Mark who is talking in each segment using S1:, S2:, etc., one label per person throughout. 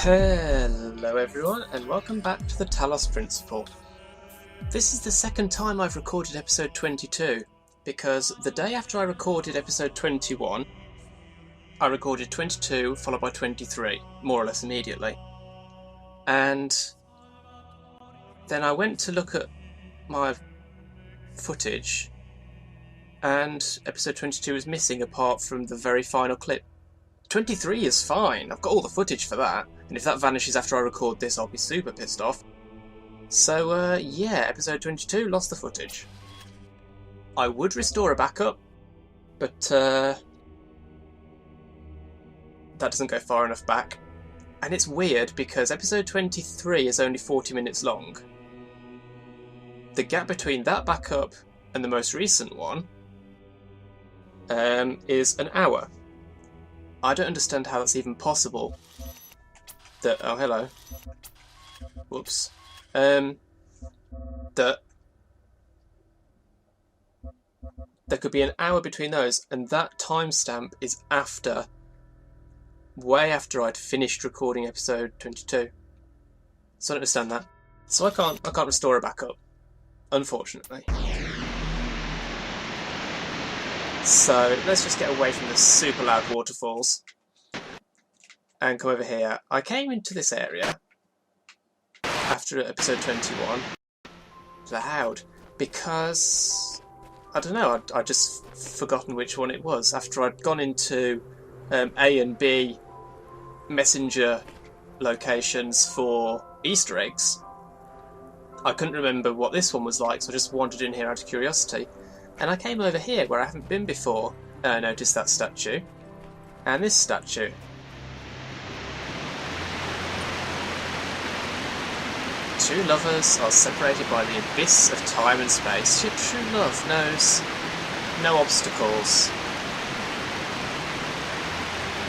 S1: Hello everyone and welcome back to the Talos Principle. This is the second time I've recorded episode 22 because the day after I recorded episode 21 I recorded 22 followed by 23 more or less immediately, and then I went to look at my footage and episode 22 is missing apart from the very final clip. 23 is fine, I've got all the footage for that, and if that vanishes after I record this I'll be super pissed off. So yeah, episode 22 lost the footage. I would restore a backup, but that doesn't go far enough back. And it's weird because episode 23 is only 40 minutes long. The gap between that backup and the most recent one is an hour. I don't understand how that's even possible. Oh, hello. Whoops. That there could be an hour between those, and that timestamp is way after I'd finished recording episode 22. So I don't understand that. So I can't restore a backup, unfortunately. So let's just get away from the super loud waterfalls and come over here. I came into this area after episode 21 loud because I don't know, I'd just forgotten which one it was after I'd gone into A and B messenger locations for Easter eggs. I couldn't remember what this one was like, so I just wandered in here out of curiosity. And I came over here where I haven't been before, and I noticed that statue, and this statue. Two lovers are separated by the abyss of time and space, yet true love knows no obstacles.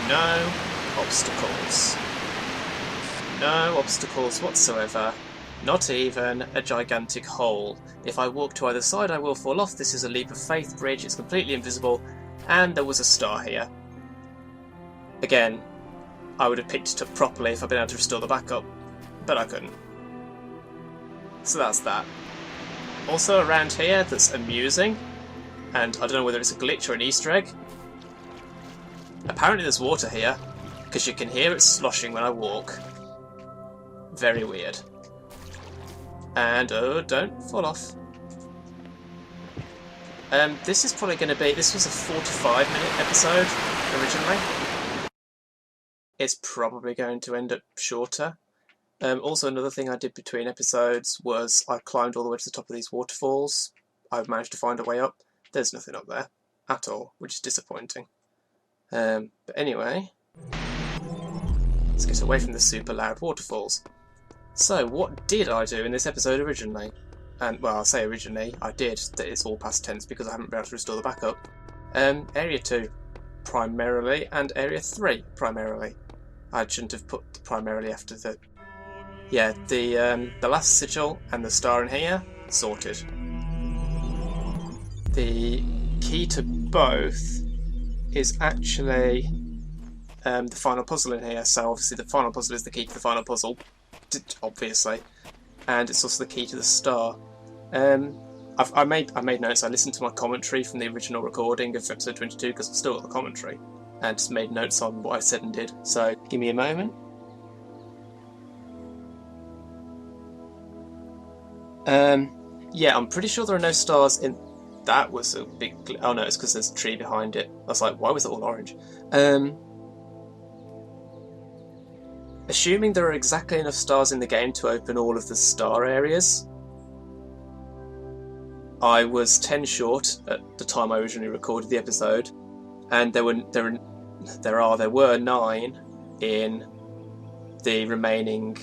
S1: No obstacles. No obstacles whatsoever. Not even a gigantic hole. If I walk to either side I will fall off. This is a leap of faith bridge, it's completely invisible, and there was a star here. Again, I would have picked it up properly if I'd been able to restore the backup, but I couldn't. So that's that. Also around here that's amusing, and I don't know whether it's a glitch or an Easter egg. Apparently there's water here, because you can hear it sloshing when I walk. Very weird. And oh, don't fall off. This is probably going to be, this was a 45-minute episode originally. It's probably going to end up shorter. Also another thing I did between episodes was I climbed all the way to the top of these waterfalls. I've managed to find a way up. There's nothing up there at all, which is disappointing. But anyway, let's get away from the super loud waterfalls. So, what did I do in this episode originally? And, well, I'll say originally, I did, that it's all past tense because I haven't been able to restore the backup. Area 2, primarily, and Area 3, primarily. I shouldn't have put primarily after the... Yeah, the last sigil and the star in here, sorted. The key to both is actually the final puzzle in here, so obviously the final puzzle is the key to the final puzzle. Obviously, and it's also the key to the star. I made notes. I listened to my commentary from the original recording of episode 22 because I still got the commentary, and just made notes on what I said and did. So give me a moment. Yeah, I'm pretty sure there are no stars in. That was a big. Oh no, it's because there's a tree behind it. I was like, why was it all orange? Assuming there are exactly enough stars in the game to open all of the star areas, I was 10 short at the time I originally recorded the episode, and there were 9 in the remaining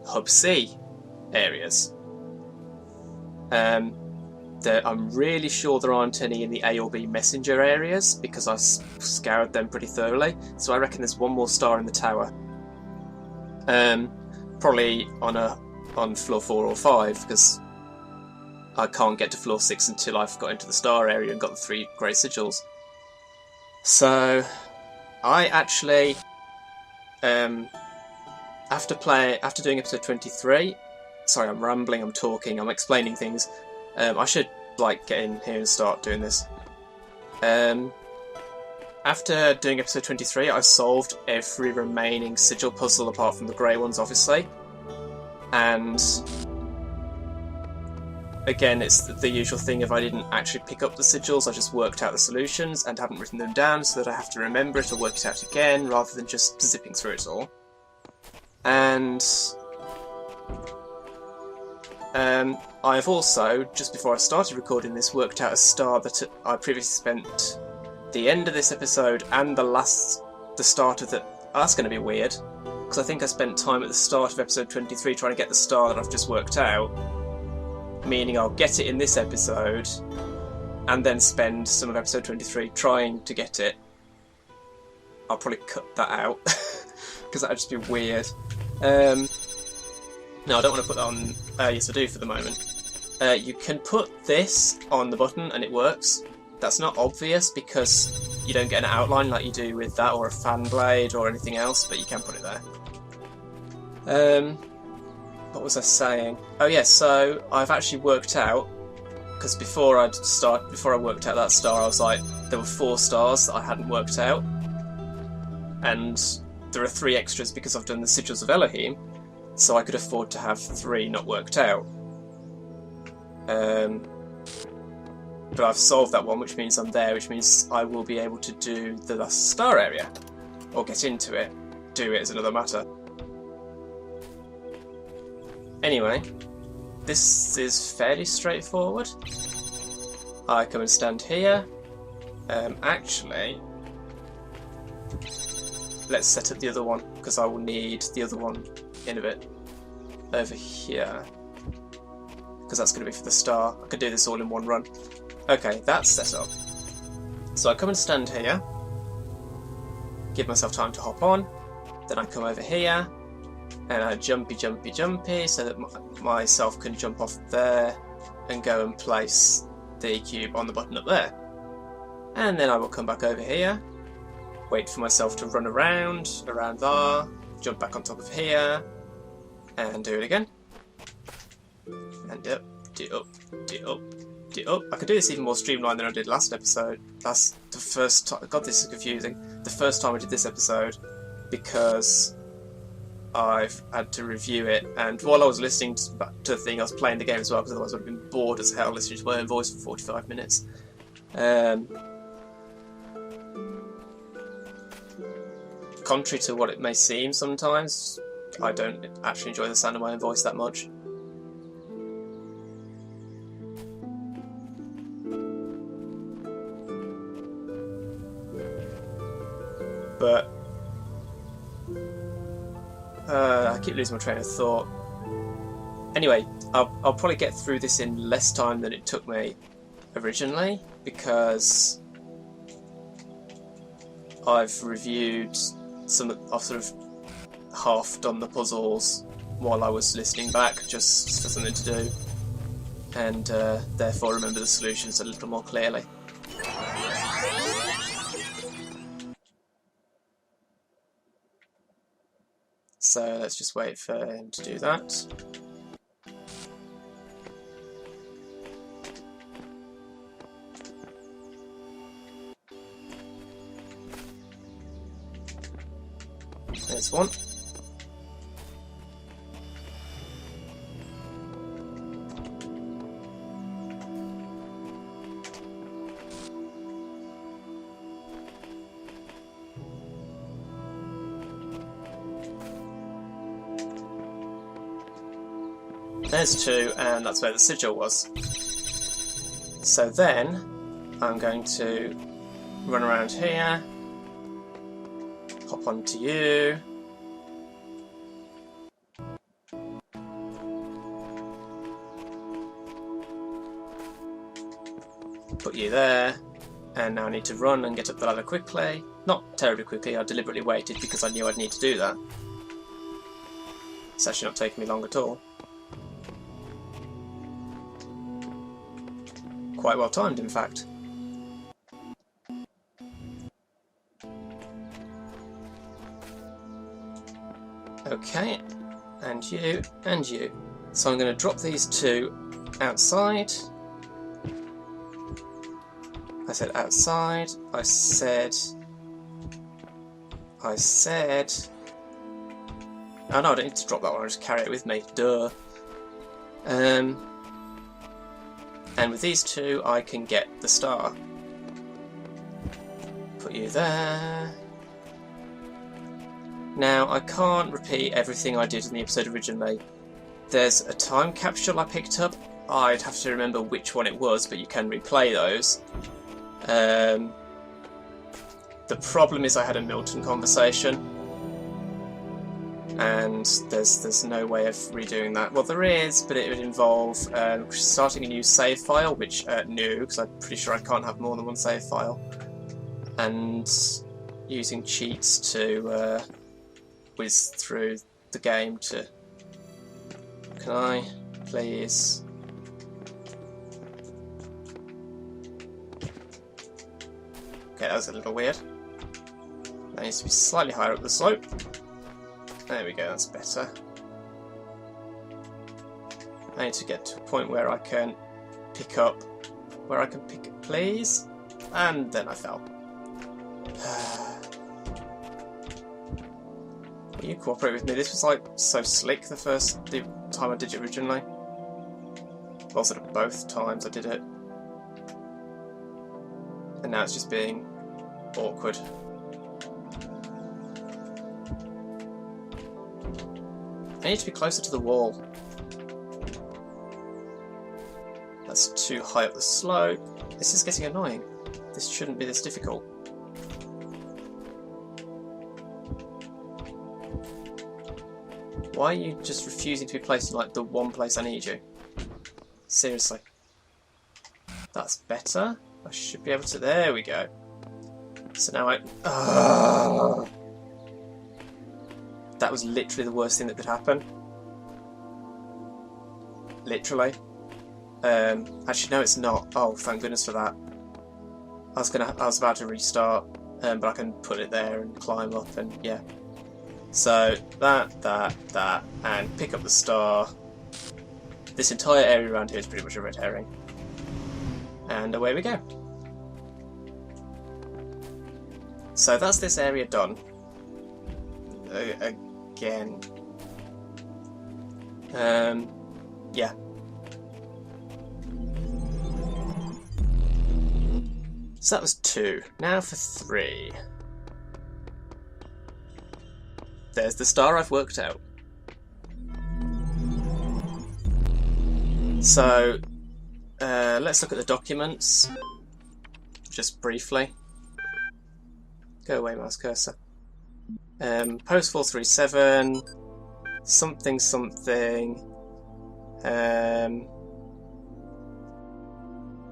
S1: Hub C areas. I'm really sure there aren't any in the A or B messenger areas because I scoured them pretty thoroughly, so I reckon there's one more star in the tower. Probably on floor 4 or 5 because I can't get to floor 6 until I've got into the star area and got the 3 grey sigils. So I actually after doing episode 23, sorry, I'm rambling, I'm talking, I'm explaining things. I should like get in here and start doing this. After doing episode 23, I've solved every remaining sigil puzzle apart from the grey ones, obviously. And again, it's the usual thing. If I didn't actually pick up the sigils, I just worked out the solutions and haven't written them down so that I have to remember it or work it out again rather than just zipping through it all. And I've also, just before I started recording this, worked out a star that I previously spent the end of this episode and the start of the... Oh, that's going to be weird, because I think I spent time at the start of episode 23 trying to get the star that I've just worked out, meaning I'll get it in this episode and then spend some of episode 23 trying to get it. I'll probably cut that out because that would just be weird. No, I don't want to put that on... yes, I do for the moment. You can put this on the button and it works. That's not obvious because you don't get an outline like you do with that or a fan blade or anything else, but you can put it there. What was I saying? Oh yes, so I've actually worked out, because before I worked out that star, I was like, there were 4 stars that I hadn't worked out, and there are 3 extras because I've done the Sigils of Elohim, so I could afford to have 3 not worked out. But I've solved that one, which means I'm there, which means I will be able to do the last star area, or get into it. Do it is another matter. Anyway, this is fairly straightforward. I come and stand here. Actually, let's set up the other one, because I will need the other one in a bit. Over here. Because that's going to be for the star. I could do this all in one run. Okay, that's set up. So I come and stand here. Give myself time to hop on. Then I come over here. And I jumpy so that myself can jump off there and go and place the cube on the button up there. And then I will come back over here, wait for myself to run around there, jump back on top of here, and do it again. And up, do up, do up, do up. I could do this even more streamlined than I did last episode. That's the first time. God, this is confusing. The first time I did this episode, because I've had to review it, and while I was listening to the thing, I was playing the game as well, because otherwise I would have been bored as hell listening to my own voice for 45 minutes. Contrary to what it may seem sometimes, I don't actually enjoy the sound of my own voice that much. But I keep losing my train of thought. Anyway, I'll probably get through this in less time than it took me originally, because I've reviewed I've sort of half done the puzzles while I was listening back, just for something to do, and therefore remember the solutions a little more clearly. So let's just wait for him to do that. There's one. There's 2, and that's where the sigil was. So then, I'm going to run around here, hop onto you, put you there, and now I need to run and get up the ladder quickly. Not terribly quickly, I deliberately waited because I knew I'd need to do that. It's actually not taking me long at all. Quite well timed, in fact. Okay, and you, and you. So I'm going to drop these two outside. I said outside. I said. Oh no, I don't need to drop that one, I'll just carry it with me. Duh. And with these two, I can get the star. Put you there. Now, I can't repeat everything I did in the episode originally. There's a time capsule I picked up. I'd have to remember which one it was, but you can replay those. The problem is I had a Milton conversation, and there's no way of redoing that. Well, there is, but it would involve starting a new save file, which new, because I'm pretty sure I can't have more than one save file, and using cheats to whiz through the game to... Can I, please? Okay, that was a little weird. That needs to be slightly higher up the slope. There we go, that's better. I need to get to a point where I can pick up, please. And then I fell. Will you cooperate with me? This was like so slick the time I did it originally. Well, sort of both times I did it. And now it's just being awkward. I need to be closer to the wall. That's too high up the slope. This is getting annoying. This shouldn't be this difficult. Why are you just refusing to be placed in like the one place I need you? Seriously. That's better. I should be able to... There we go. So now I... That was literally the worst thing that could happen. Literally. Actually, no, it's not. Oh, thank goodness for that. I was about to restart, but I can put it there and climb up, and yeah. So that, and pick up the star. This entire area around here is pretty much a red herring. And away we go. So that's this area done. Again. Yeah. So that was 2. Now for 3. There's the star I've worked out. So, let's look at the documents, just briefly. Go away, mouse cursor. Post 437, something.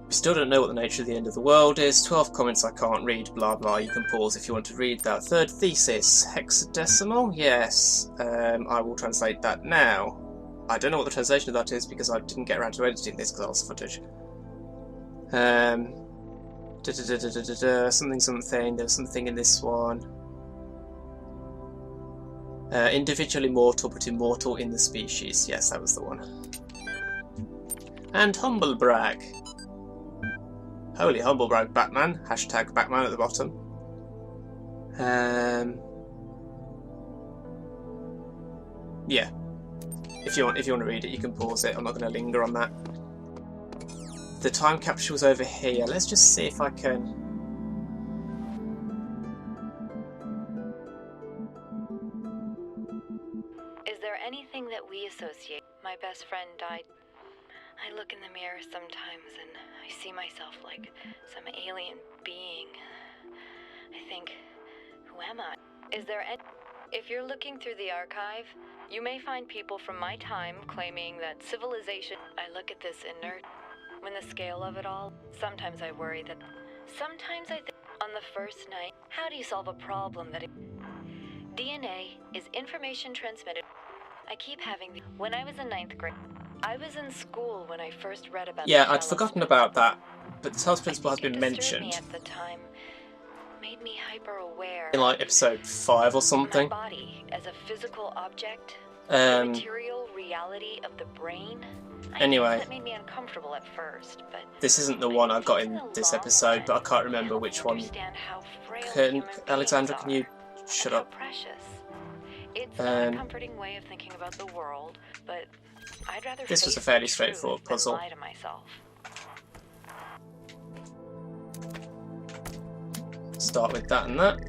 S1: We still don't know what the nature of the end of the world is. 12 comments I can't read, blah blah. You can pause if you want to read that. Third thesis, hexadecimal? Yes. I will translate that now. I don't know what the translation of that is because I didn't get around to editing this because I lost footage. Something. There was something in this one. Individually mortal, but immortal in the species. Yes, that was the one. And humble brag. Holy humble brag, Batman. Hashtag Batman at the bottom. Yeah. If you want to read it, you can pause it. I'm not going to linger on that. The time capsule's over here. Let's just see if I can.
S2: Is there anything that we associate? My best friend died. I look in the mirror sometimes and I see myself like some alien being. I think, who am I? Is there any... If you're looking through the archive, you may find people from my time claiming that civilization... I look at this inert. When the scale of it all, sometimes I worry that... Sometimes I think, on the first night, how do you solve a problem that... DNA is information transmitted. I keep having the... When I was in 9th grade, I was in school when I first read about...
S1: Yeah, I'd forgotten about that, but the Talos Principle has been mentioned.
S2: At the time. made me hyper-aware.
S1: In like episode 5 or something.
S2: My body as a physical object,
S1: Um,
S2: the material reality of the brain.
S1: Anyway.
S2: That made me uncomfortable at first, but
S1: this isn't the one I got in this episode, but I can't remember which one. Alexandra, can you shut up?
S2: It's not a comforting way of thinking about the world, but I'd rather
S1: this was a
S2: face
S1: fairly
S2: the
S1: straightforward
S2: truth than
S1: puzzle.
S2: lie to myself.
S1: Start with that and that.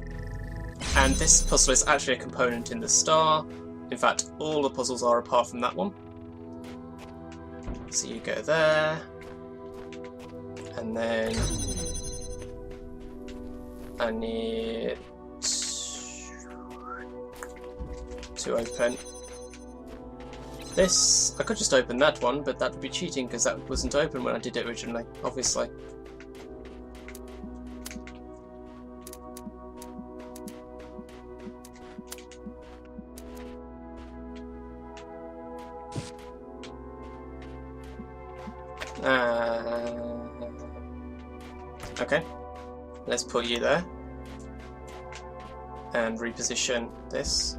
S1: And this puzzle is actually a component in the star. In fact, all the puzzles are apart from that one. So you go there, and then I need to open this. I could just open that one, but that would be cheating because that wasn't open when I did it originally, obviously. Okay, let's put you there and reposition this.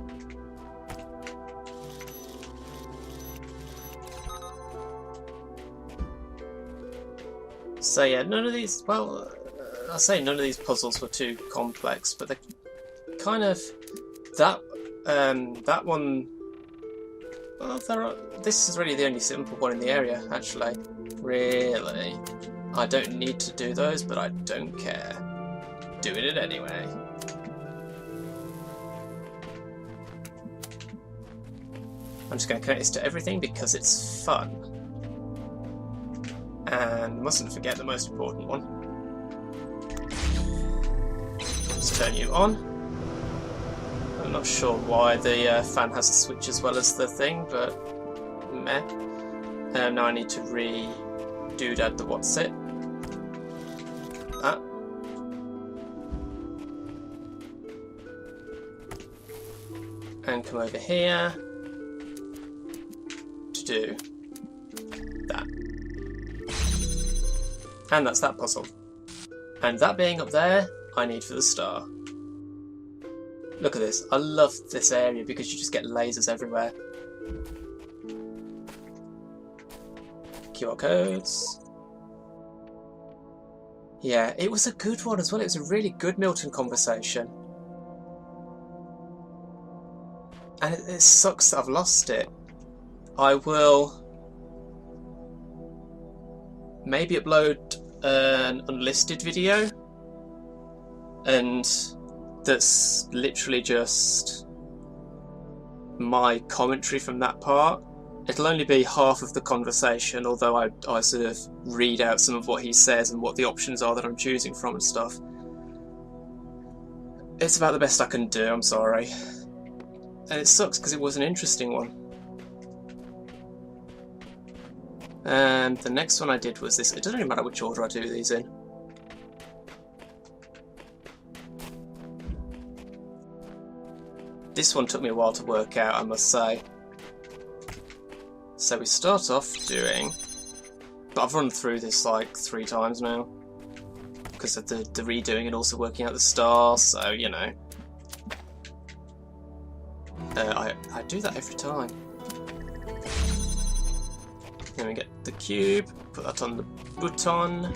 S1: So yeah, none of these, well, I say none of these puzzles were too complex, but they kind of, that one, well, this is really the only simple one in the area, actually. Really. I don't need to do those, but I don't care. Doing it anyway. I'm just going to connect this to everything because it's fun. And mustn't forget the most important one. Let's turn you on. I'm not sure why the fan has a switch as well as the thing, but meh. Now I need to re-doodad the what's it. That. And come over here to do that. And that's that puzzle. And that being up there, I need for the star. Look at this. I love this area because you just get lasers everywhere. QR codes. Yeah, it was a good one as well. It was a really good Milton conversation. And it sucks that I've lost it. I will maybe upload an unlisted video, and that's literally just my commentary from that part. It'll only be half of the conversation, although I sort of read out some of what he says and what the options are that I'm choosing from and stuff. It's about the best I can do, I'm sorry. And it sucks because it was an interesting one. And the next one I did was this. It doesn't really matter which order I do these in. This one took me a while to work out, I must say. So we start off doing, but I've run through this like 3 times now because of the redoing and also working out the stars, so you know. I do that every time. Then we get the cube, put that on the button.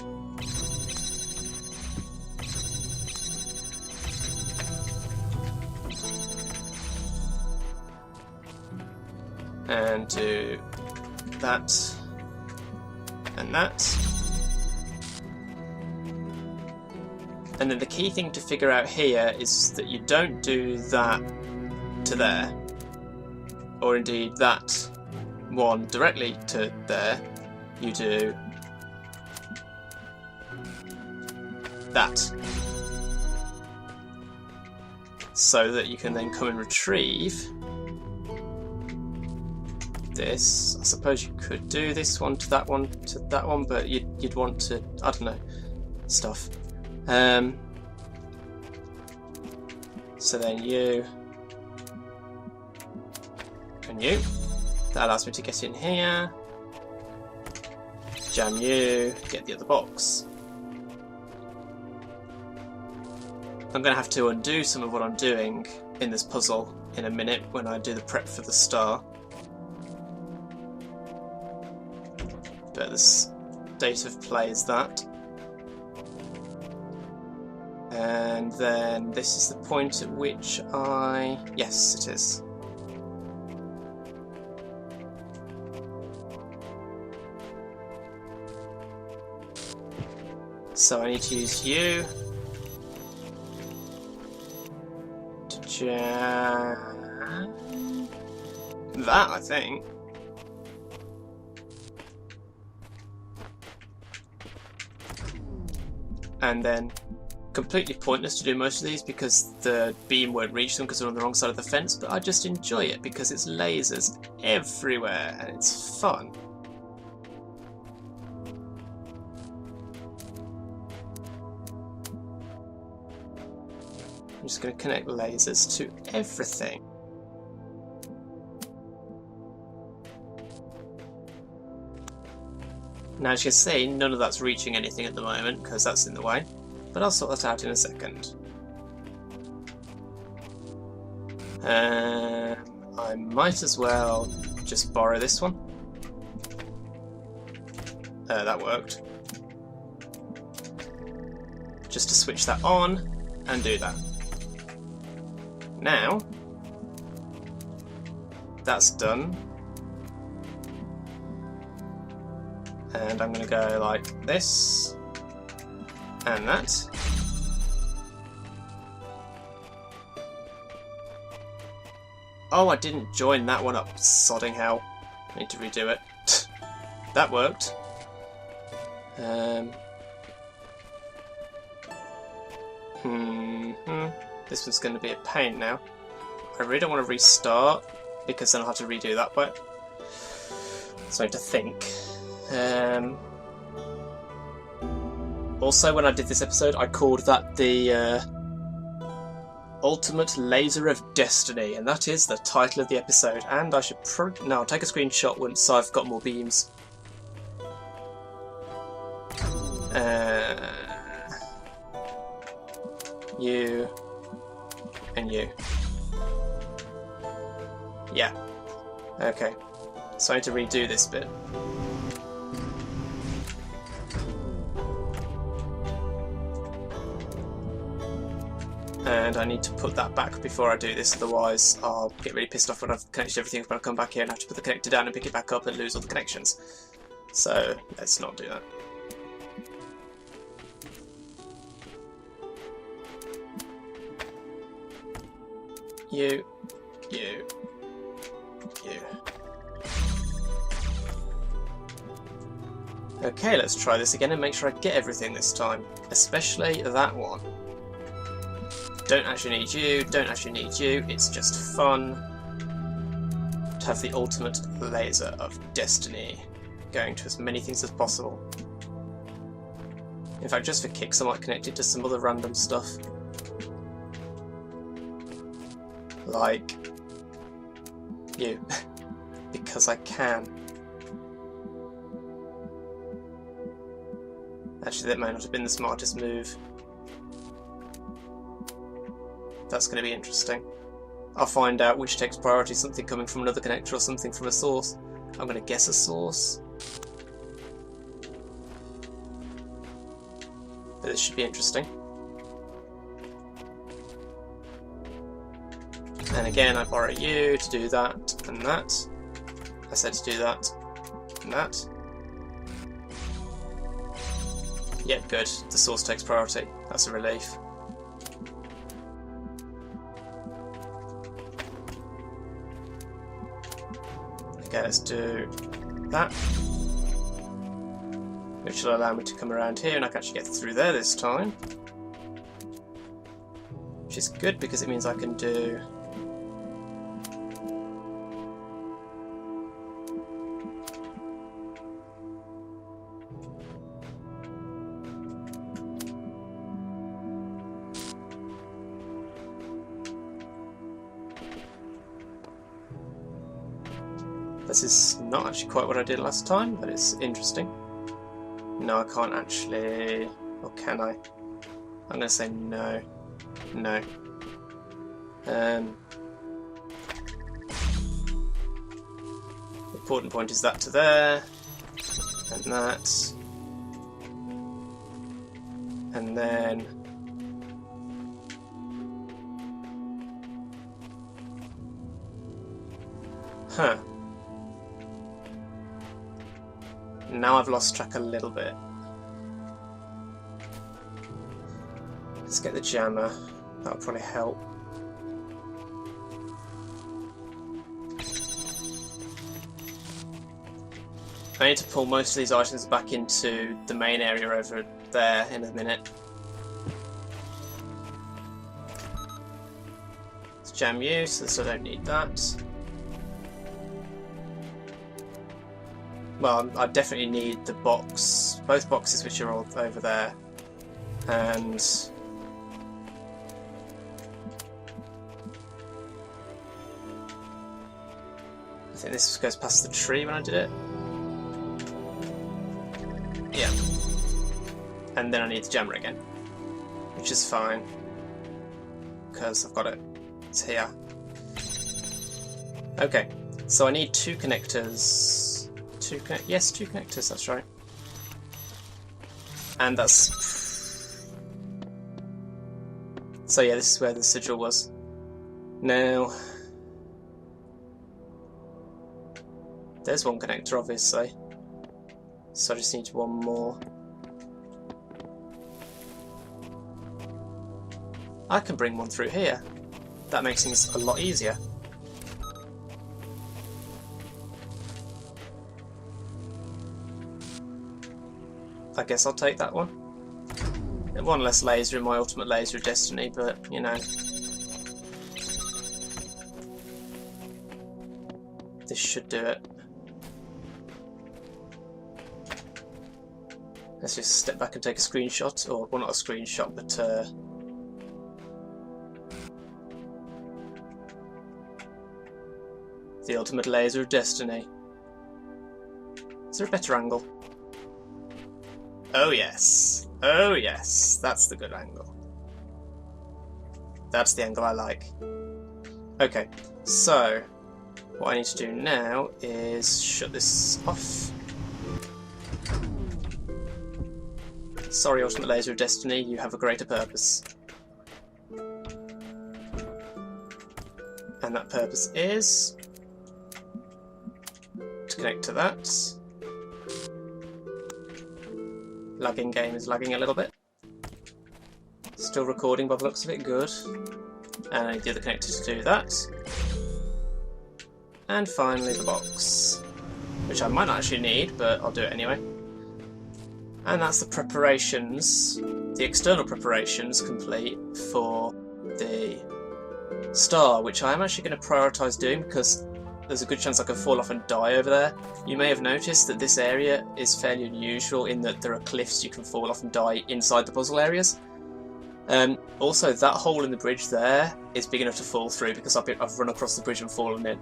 S1: And do that and that. And then the key thing to figure out here is that you don't do that to there, or indeed that one directly to there. You do that, so that you can then come and retrieve this. I suppose you could do this one to that one to that one, but you'd want to, I don't know, stuff. So then you and you. That allows me to get in here, jam you, get the other box. I'm going to have to undo some of what I'm doing in this puzzle in a minute when I do the prep for the star. But the state of play is that. And then this is the point at which yes, it is. So I need to use you to jam that, I think. And then completely pointless to do most of these because the beam won't reach them because they're on the wrong side of the fence, but I just enjoy it because it's lasers everywhere and it's fun. I'm just going to connect lasers to everything. Now, as you can see, none of that's reaching anything at the moment because that's in the way, but I'll sort that out in a second. I might as well just borrow this one. That worked. Just to switch that on and do that. Now, that's done. And I'm going to go like this, and that. Oh, I didn't join that one up, sodding hell. I need to redo it. That worked. This one's going to be a pain now. I really don't want to restart, because then I'll have to redo that bit. So I need to think. Also, when I did this episode, I called that the Ultimate Laser of Destiny, and that is the title of the episode. And I should no, I'll take a screenshot once I've got more beams. You and you. Yeah. Okay. So I need to redo this bit. And I need to put that back before I do this, otherwise I'll get really pissed off when I've connected everything when I come back here and have to put the connector down and pick it back up and lose all the connections. So let's not do that. You. Okay, let's try this again and make sure I get everything this time, especially that one. Don't actually need you, don't actually need you, it's just fun to have the ultimate laser of destiny going to as many things as possible. In fact, just for kicks I might connect it to some other random stuff. Like you, because I can. Actually, that may not have been the smartest move. That's going to be interesting. I'll find out which takes priority, something coming from another connector or something from a source. I'm going to guess a source. But this should be interesting. And again, I borrow you to do that and that. I said to do that and that. Yep, good. The source takes priority. That's a relief. Okay, let's do that. Which will allow me to come around here and I can actually get through there this time. Which is good because it means I can do... This is not actually quite what I did last time, but it's interesting. No, I can't actually... Or can I? I'm going to say no. No. Important point is that to there, and that, and then now I've lost track a little bit. Let's get the jammer, that'll probably help. I need to pull most of these items back into the main area over there in a minute. It's jam useless, so I don't need that. Well, I definitely need the box, both boxes which are all over there, and I think this goes past the tree when I did it. Yeah. And then I need the jammer again, which is fine, because I've got it. It's here. Okay, so I need two connectors. Yes, two connectors, that's right. And that's... So yeah, this is where the sigil was. Now... There's one connector, obviously. So I just need one more. I can bring one through here. That makes things a lot easier. I guess I'll take that one. One less laser in my ultimate laser of destiny, but you know. This should do it. Let's just step back and take a screenshot, or well, not a screenshot, but the ultimate laser of destiny. Is there a better angle? Oh yes, that's the good angle. That's the angle I like. Okay, so what I need to do now is shut this off. Sorry, ultimate laser of destiny, you have a greater purpose. And that purpose is to connect to that. Lagging game is lagging a little bit. Still recording by the looks of it, good. And I need the other connector to do that. And finally the box, which I might not actually need, but I'll do it anyway. And that's the preparations, the external preparations complete for the star, which I am actually going to prioritise doing because there's a good chance I could fall off and die over there. You may have noticed that this area is fairly unusual in that there are cliffs you can fall off and die inside the puzzle areas. Also, that hole in the bridge there is big enough to fall through because I've run across the bridge and fallen in.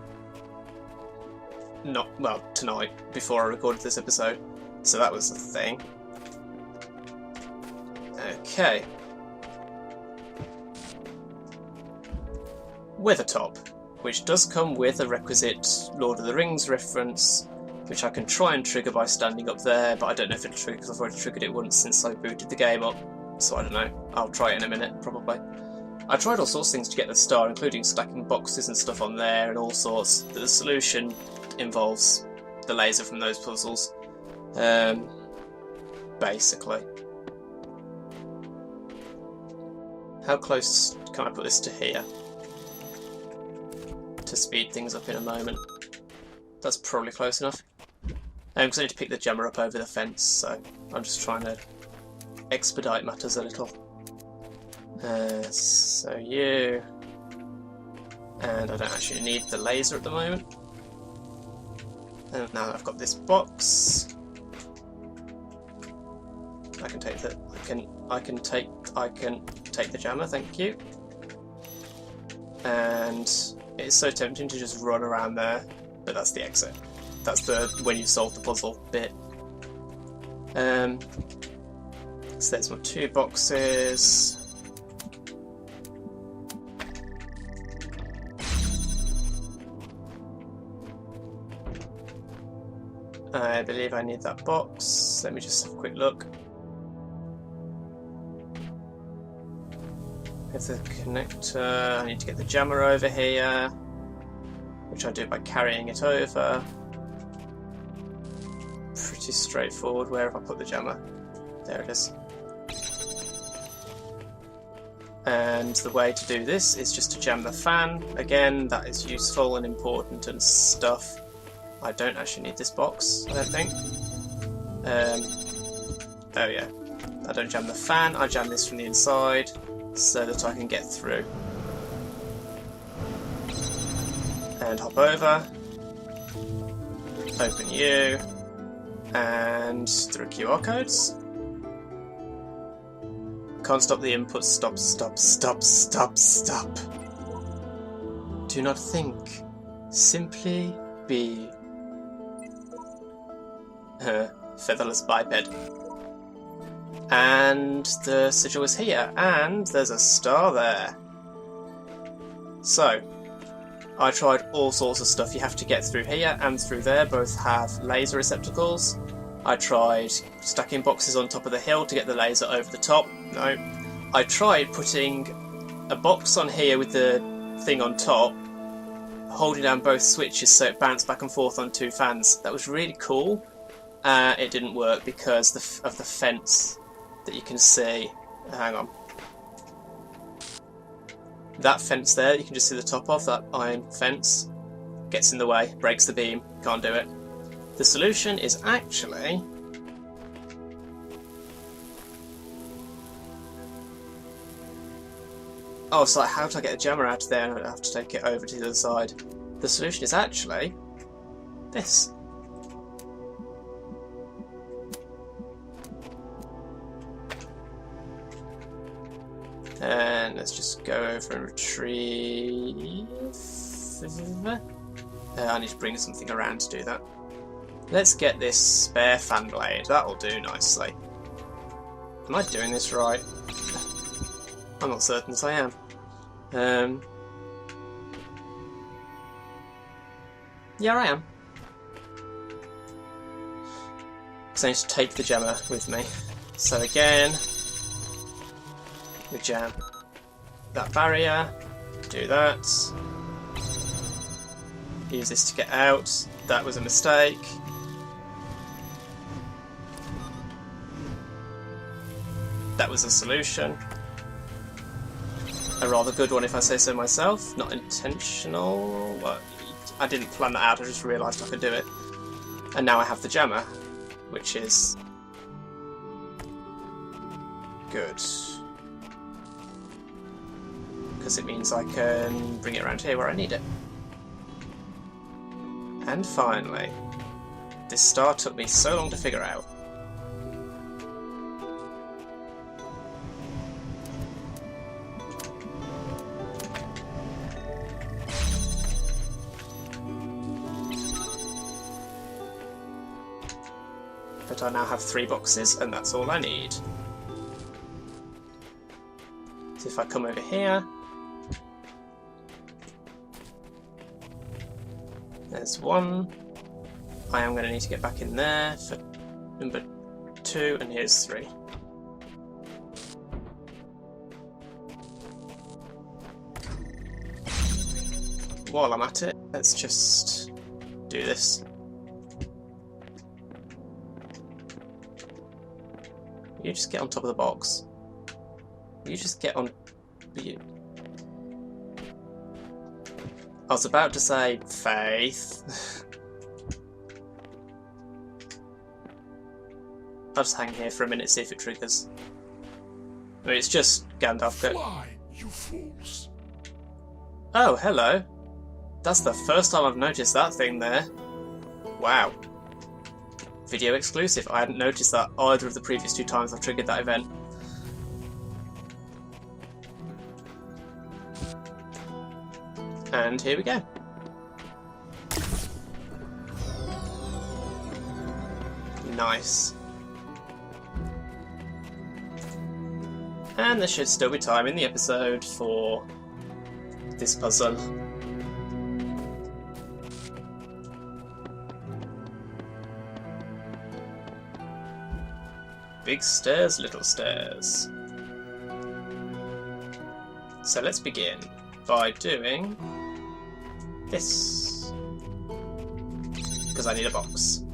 S1: Not, well, tonight, before I recorded this episode. So that was the thing. Okay. Weathertop, which does come with a requisite Lord of the Rings reference, which I can try and trigger by standing up there, but I don't know if it'll trigger because I've already triggered it once since I booted the game up, so I don't know. I'll try it in a minute, probably. I tried all sorts of things to get the star, including stacking boxes and stuff on there and all sorts. The solution involves the laser from those puzzles, basically. How close can I put this to here? To speed things up in a moment. That's probably close enough. Because I need to pick the jammer up over the fence, so I'm just trying to expedite matters a little. So you... And I don't actually need the laser at the moment. And now I've got this box. I can take the... I can take the jammer, thank you. And it's so tempting to just run around there, but that's the exit. That's the when you solve the puzzle bit. So there's my two boxes. I believe I need that box. Let me just have a quick look. Here's the connector. I need to get the jammer over here, which I do by carrying it over. Pretty straightforward. Where have I put the jammer? There it is. And the way to do this is just to jam the fan. Again, that is useful and important and stuff. I don't actually need this box, I don't think. Oh yeah. I don't jam the fan, I jam this from the inside so that I can get through. And hop over. Open you. And through QR codes. Can't stop the input. Stop, stop, stop, stop, stop. Do not think. Simply be. Featherless biped. And the sigil is here, and there's a star there. So, I tried all sorts of stuff. You have to get through here and through there. Both have laser receptacles. I tried stacking boxes on top of the hill to get the laser over the top. No. I tried putting a box on here with the thing on top, holding down both switches so it bounced back and forth on two fans. That was really cool. It didn't work because of the fence that you can see. Hang on. That fence there, you can just see the top of, that iron fence, gets in the way, breaks the beam, can't do it. The solution is actually... Oh, so how do I get the jammer out of there and I have to take it over to the other side? The solution is actually this. And let's just go over and retrieve... I need to bring something around to do that. Let's get this spare fan blade. That'll do nicely. Am I doing this right? I'm not certain that I am. Yeah, I am. Because I need to take the jammer with me. So again, we jam that barrier, do that, use this to get out. That was a mistake. That was a solution. A rather good one if I say so myself. Not intentional. Well, I didn't plan that out, I just realised I could do it. And now I have the jammer, which is good. Because it means I can bring it around here where I need it. And finally, this star took me so long to figure out. But I now have 3 boxes, and that's all I need. So if I come over here, there's 1. I am going to need to get back in there for number 2, and here's 3. While I'm at it, let's just do this. You just get on top of the box. You just get on... You. I was about to say Faith. I'll just hang here for a minute, see if it triggers. I mean, it's just Gandalf. Go.
S3: Fly, you fools!
S1: Oh, hello. That's the first time I've noticed that thing there. Wow. Video exclusive. I hadn't noticed that either of the previous 2 times I've triggered that event. And here we go. Nice. And there should still be time in the episode for this puzzle. Big stairs, little stairs. So let's begin by doing this. Because I need a box.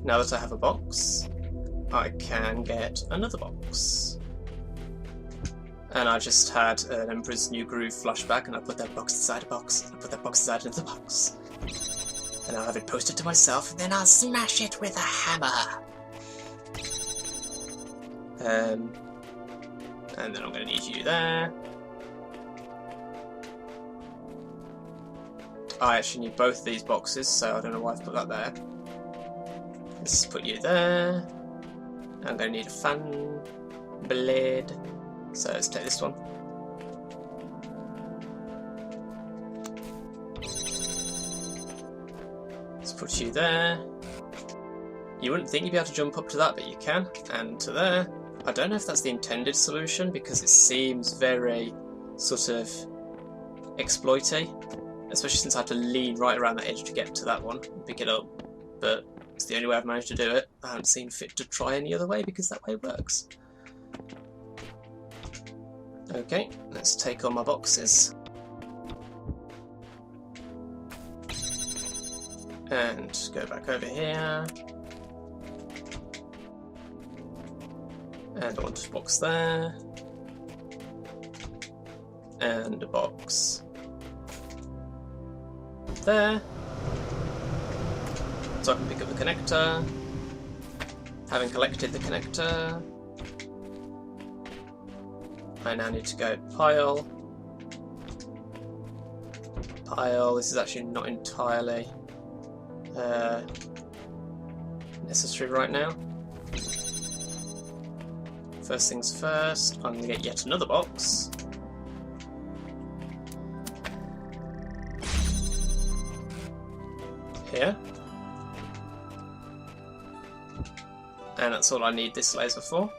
S1: Now that I have a box, I can get another box. And I just had an Emperor's New Groove flashback, and I put that box inside a box, and I put that box inside another box. And I'll have it posted to myself, and then I'll smash it with a hammer. And then I'm going to need you there. I actually need both of these boxes, so I don't know why I've put that there. Let's put you there. I'm going to need a fan blade, so let's take this one. Let's put you there. You wouldn't think you'd be able to jump up to that, but you can, and to there. I don't know if that's the intended solution, because it seems very sort of exploity, especially since I had to lean right around that edge to get to that one and pick it up, but it's the only way I've managed to do it. I haven't seen fit to try any other way, because that way works. Okay, let's take all my boxes. And go back over here. And I want a box there. And a box there. So I can pick up the connector. Having collected the connector, I now need to go pile. Pile, this is actually not entirely necessary right now. First things first, I'm going to get yet another box. Here. And that's all I need this laser for.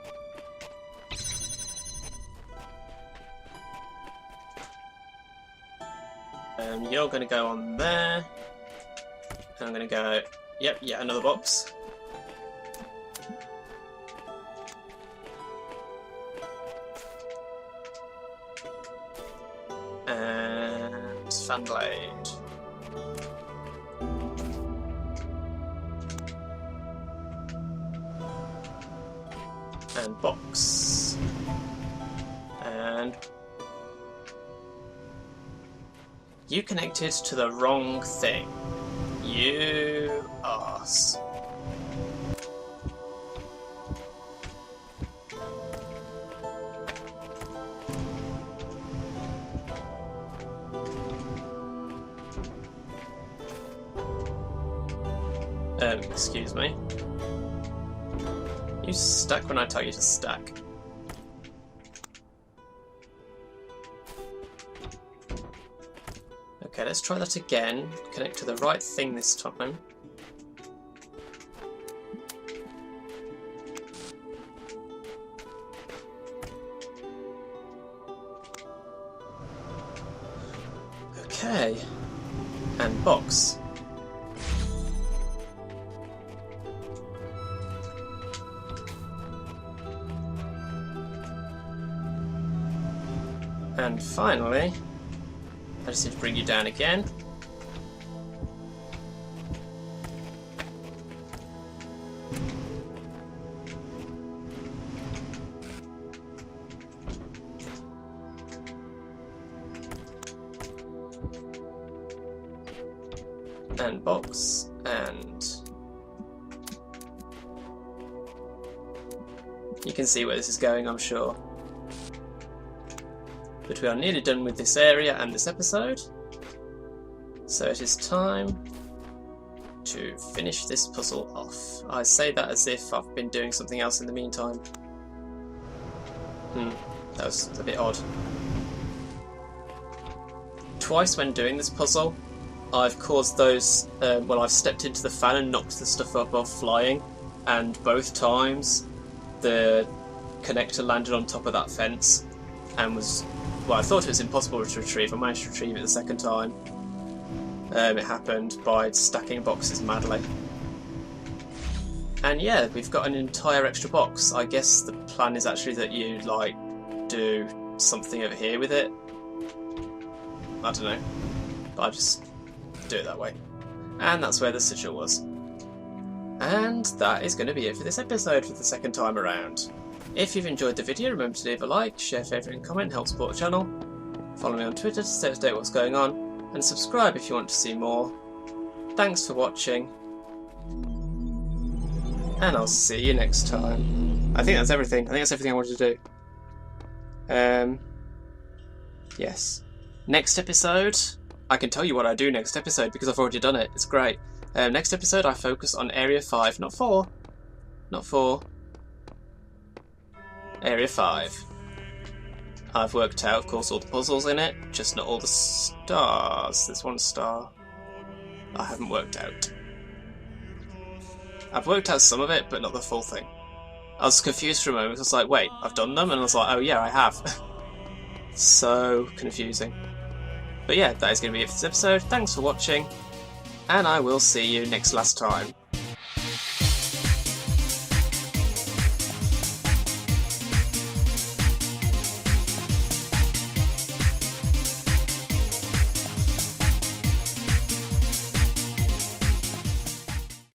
S1: You're going to go on there. And I'm going to go, yep, yeah, another box. And fan blade. And box. And you connected to the wrong thing. You arse. Excuse me. You stack when I tell you to stack. Okay, let's try that again. Connect to the right thing this time. Okay. And box. And finally, I just need to bring you down again. And box, and you can see where this is going, I'm sure. But we are nearly done with this area and this episode, so it is time to finish this puzzle off. I say that as if I've been doing something else in the meantime. That was a bit odd. Twice when doing this puzzle, I've caused those, I've stepped into the fan and knocked the stuff up while flying, and both times the connector landed on top of that fence and was, well, I thought it was impossible to retrieve. I managed to retrieve it the second time. It happened by stacking boxes madly. And yeah, we've got an entire extra box. I guess the plan is actually that you like do something over here with it. I don't know, but I just do it that way. And that's where the sigil was. And that is going to be it for this episode for the second time around. If you've enjoyed the video, remember to leave a like, share, favourite and comment, help support the channel. Follow me on Twitter to stay up to date with what's going on, and subscribe if you want to see more. Thanks for watching, and I'll see you next time. I think that's everything. I think that's everything I wanted to do. Yes. Next episode, I can tell you what I do next episode because I've already done it. It's great. Next episode I focus on Area 5, not 4. Not 4. Area 5. I've worked out, of course, all the puzzles in it, just not all the stars. There's one star I haven't worked out. I've worked out some of it, but not the full thing. I was confused for a moment. I was like, wait, I've done them? And I was like, oh yeah, I have. So confusing. But yeah, that is going to be it for this episode. Thanks for watching, and I will see you next last time.